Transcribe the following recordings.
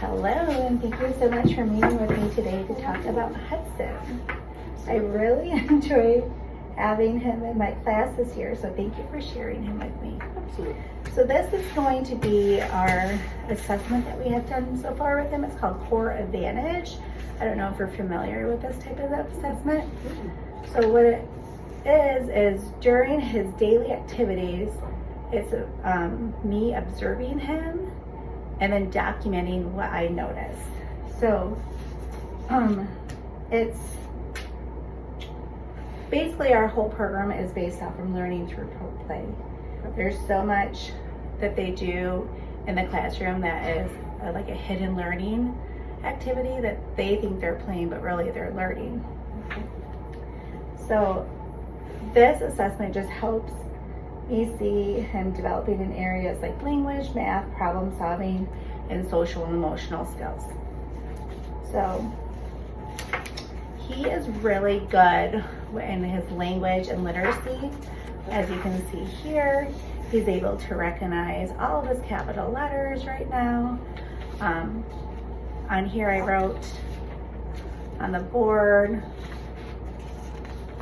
Hello, and thank you so much for meeting with me today to talk about Hudson. I really enjoy having him in my class this year, so thank you for sharing him with me. Absolutely. So this is going to be our assessment that we have done so far with him. It's called Core Advantage. I don't know if you're familiar with this type of assessment. So what it is during his daily activities, it's me observing him and then documenting what I notice. So it's basically our whole program is based off of learning through play. There's so much that they do in the classroom that is like a hidden learning activity that they think they're playing, but really they're learning. So this assessment just helps me see him developing in areas like language, math, problem solving, and social and emotional skills. So he is really good in his language and literacy. As you can see here, he's able to recognize all of his capital letters right now. On here I wrote on the board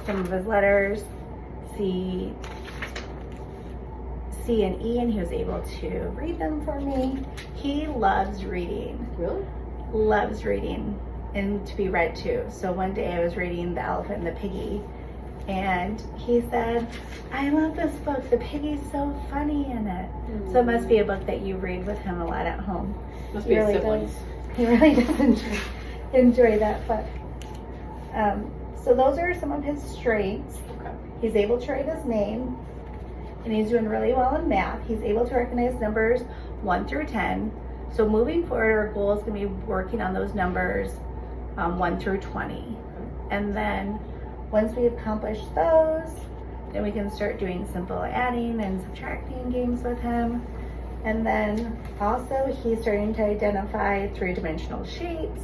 some of his letters, C and E, and he was able to read them for me. He loves reading. Really? Loves reading and to be read to. So one day I was reading The Elephant and the Piggy, and he said, I love this book. The piggy's so funny in it. So it must be a book that you read with him a lot at home. Must be really siblings. He really does enjoy that book. So those are some of his strengths. Okay. He's able to write his name, and he's doing really well in math. He's able to recognize numbers 1 through 10. So moving forward, our goal is going to be working on those numbers 1 through 20. And then once we accomplish those, then we can start doing simple adding and subtracting games with him. And then also he's starting to identify three-dimensional shapes.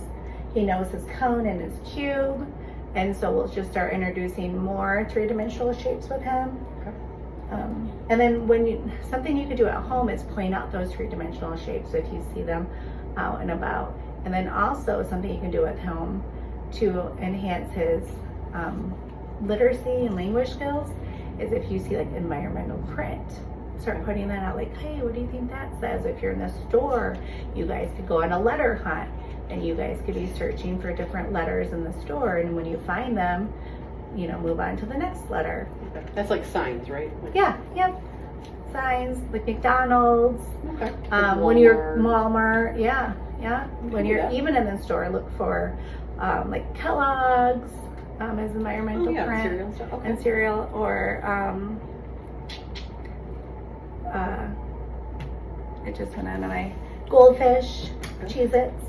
He knows his cone and his cube. And so we'll just start introducing more three-dimensional shapes with him. And then something you could do at home is point out those three-dimensional shapes if you see them out and about. And then also something you can do at home to enhance his literacy and language skills is if you see like environmental print. Start putting that out, like, hey, what do you think that says? If you're in the store, you guys could go on a letter hunt, and you guys could be searching for different letters in the store, and when you find them, move on to the next letter. Okay. That's like signs, right? Like, Yeah, yep. Signs, like McDonald's, Okay. when you're Walmart, yeah. When you're that. even in the store, look for like Kellogg's as environmental print. Cereal and stuff. Okay. And cereal, or it just went on my Goldfish, Cheez-Its,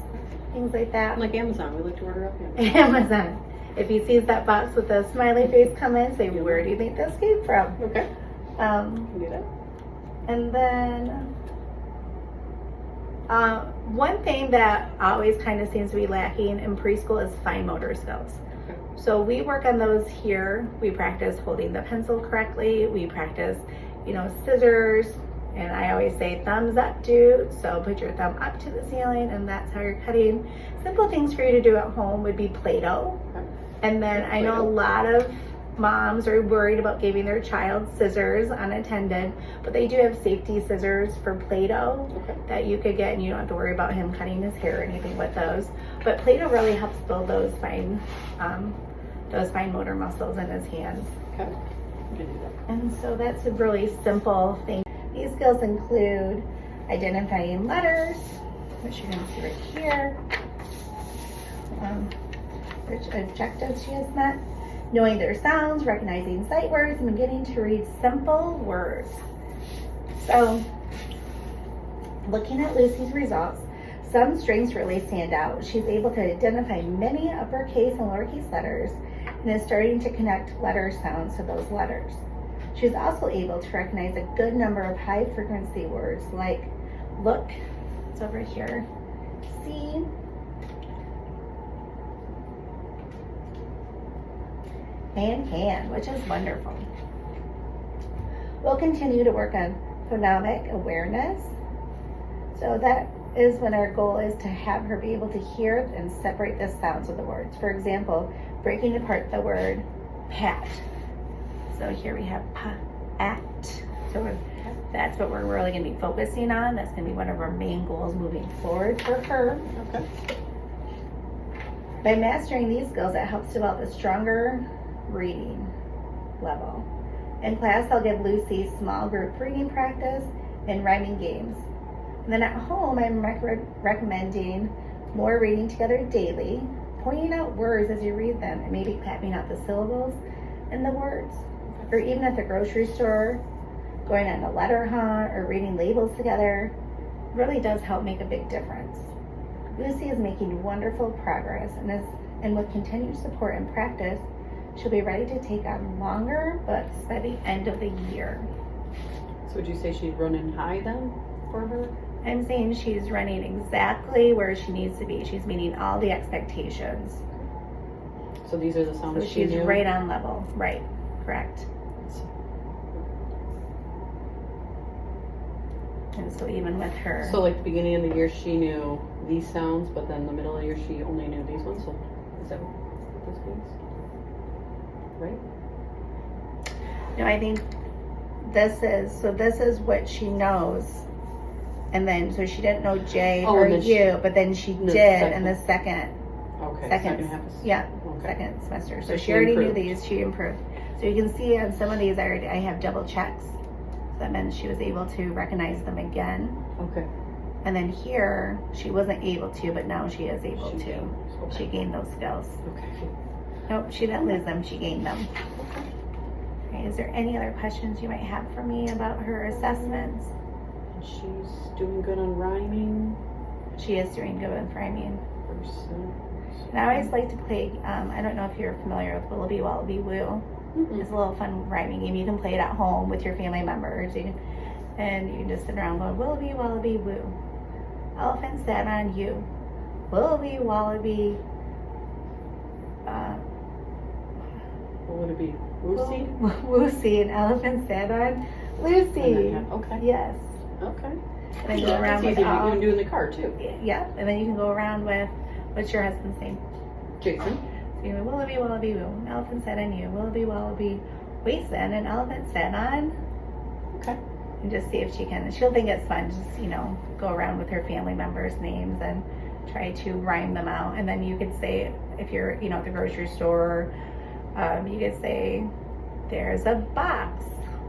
things like that. Like Amazon, we like to order up Amazon. If he sees that box with a smiley face come in, say, where do you think this came from? Okay. Can do that. And then one thing that always kind of seems to be lacking in preschool is fine motor skills. Okay. So we work on those here. We practice holding the pencil correctly. We practice, scissors. And I always say thumbs up, dude. So put your thumb up to the ceiling, and that's how you're cutting. Simple things for you to do at home would be Play-Doh. Okay. And then I know a lot of moms are worried about giving their child scissors unattended, but they do have safety scissors for Play-Doh that you could get, and you don't have to worry about him cutting his hair or anything with those. But Play-Doh really helps build those fine motor muscles in his hands. Okay. You can do that. And so that's a really simple thing. These skills include identifying letters, which you're going to see right here, which objectives she has met, knowing their sounds, recognizing sight words, and beginning to read simple words. So, looking at Lucy's results, some strengths really stand out. She's able to identify many uppercase and lowercase letters and is starting to connect letter sounds to those letters. She's also able to recognize a good number of high frequency words like look, it's over here, see, and can, which is wonderful. We'll continue to work on phonemic awareness. So that is when our goal is to have her be able to hear and separate the sounds of the words. For example, breaking apart the word pat. So here we have at. So that's what we're really going to be focusing on. That's going to be one of our main goals moving forward for her. Okay. By mastering these skills, it helps develop a stronger reading level. In class, I'll give Lucy small group reading practice and rhyming games. And then at home, I'm recommending more reading together daily, pointing out words as you read them, and maybe clapping out the syllables and the words. Or even at the grocery store, going on a letter hunt or reading labels together really does help make a big difference. Lucy is making wonderful progress, and with continued support and practice, she'll be ready to take on longer books by the end of the year. So would you say she's running high then for her? I'm saying she's running exactly where she needs to be. She's meeting all the expectations. So these are the So sounds she she's knew? right on level. Right, correct. And so even with her, So like the beginning of the year, she knew these sounds, but then the middle of the year, she only knew these ones. So is that what this means? Right? no, I think this is what she knows. And then, so she didn't know J Oh, or and then U, but then she the did second. in the second Okay. Second, half. yeah, Okay. second semester. So So she she already improved. knew these, she improved. So you can see on some of these, I have double checks. So that meant she was able to recognize them again. Okay. And then here, she wasn't able to, but now she is able She to. gained. Okay. She gained those skills. Okay. Nope, she didn't lose them, she gained them. Okay, is there any other questions you might have for me about her assessments? She's doing good on rhyming. She is doing good with rhyming. Person. And I always like to play, I don't know if you're familiar with Willoughby Wallaby Woo. It's a little fun rhyming game. You can play it at home with your family members. And you can just sit around going, Willoughby Wallaby Woo. Elephant sat on you. Willoughby Wallaby. What would it be? Lucy? Woosey. An elephant sat on Lucy. Okay. Yes. Okay. And then go That's around easy. with You all, can do in the car too. yeah. And then you can go around with, what's your husband's name? Jason. So you go, Willoughby Wallaby Woo. An elephant sat on you. Willoughby Wallaby Wason. An elephant sat on. Okay. And just see if she can. She'll think it's fun. Just, go around with her family members' names and try to rhyme them out. And then you could say, if you're, at the grocery store, you could say, there's a box.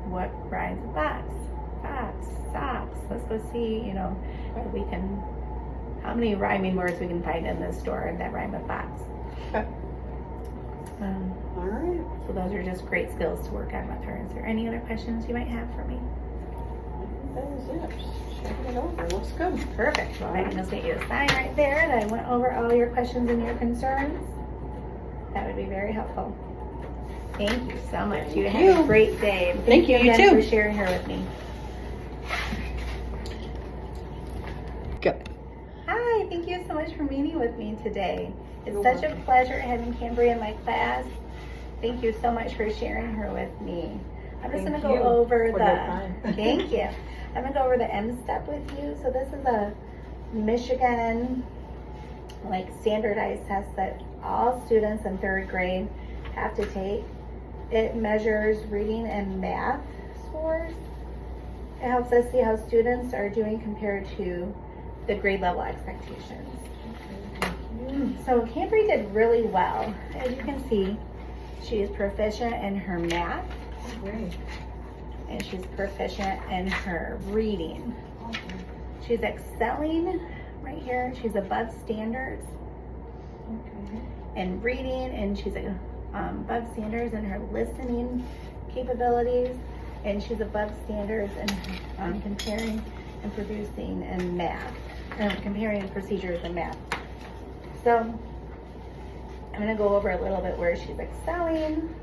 What rhymes with box? Box, socks. Let's go see, if we can, how many rhyming words we can find in this store that rhyme with box. Okay. All right. So those are just great skills to work on with her. Is there any other questions you might have for me? I think that was it. Just checking it over. Looks good. Perfect. Well, I'm gonna get you a sign right there that I went over all your questions and your concerns. That would be very helpful. Thank you so much. You Thank have a you. great day. And Thank you. You again too. for sharing her with me. Good. Hi, thank you so much for meeting with me today. It's You're such welcome. a pleasure having Cambria in my class. Thank you so much for sharing her with me. I'm just Thank gonna you go over for the, your time. thank you. I'm gonna go over the M step with you. So this is a Michigan standardized test that all students in 3rd grade have to take. It measures reading and math scores. It helps us see how students are doing compared to the grade level expectations. So Cambry did really well. As you can see, she is proficient in her math. Great. And she's proficient in her reading. She's excelling right here. She's above standards in reading, and she's above standards in her listening capabilities, and she's above standards in comparing and producing in math, comparing procedures in math. So I'm going to go over a little bit where she's excelling.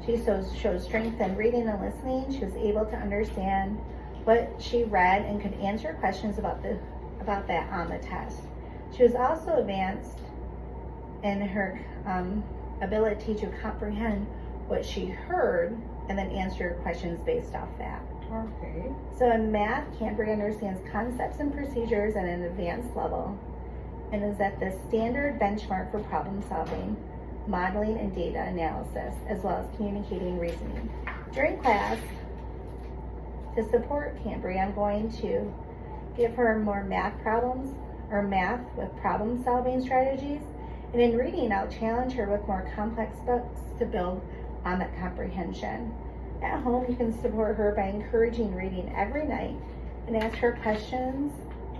She shows strength in reading and listening. She was able to understand what she read and could answer questions about that on the test. She was also advanced in her ability to comprehend what she heard and then answer questions based off that. Okay. So in math, Cambria understands concepts and procedures at an advanced level and is at the standard benchmark for problem solving, modeling, and data analysis, as well as communicating reasoning. During class, to support Cambria, I'm going to give her more math problems or math with problem solving strategies. And in reading, I'll challenge her with more complex books to build on that comprehension. At home, you can support her by encouraging reading every night and ask her questions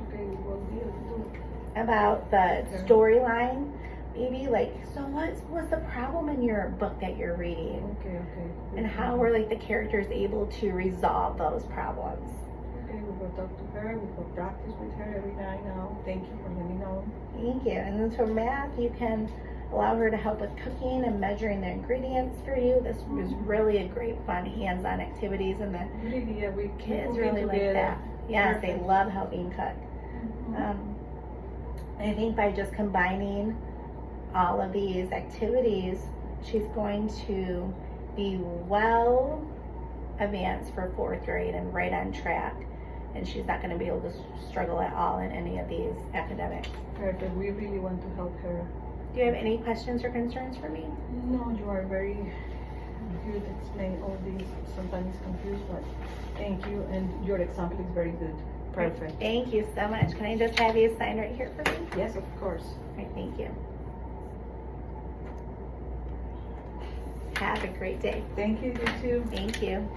Okay, we will do. about the storyline. Maybe like, so what's the problem in your book that you're reading? Okay. And how were like the characters able to resolve those problems? Okay, we will talk to her. We will practice with her every night now. Thank you for letting me know. Thank you. And then for math, you can allow her to help with cooking and measuring the ingredients for you. This was really a great fun hands-on activities, and the Really, yeah, we kids cooking really like together. that. Yes, they Perfect. love helping cook. I think by just combining all of these activities, she's going to be well advanced for 4th grade and right on track. And she's not going to be able to struggle at all in any of these academics. Perfect. We really want to help her. Do you have any questions or concerns for me? No, you are very good at explaining all these. Sometimes confused, but thank you. And your example is very good. Perfect. Thank you so much. Can I just have you sign right here for me? Yes, of course. All right, thank you. Have a great day. Thank you, you too. Thank you.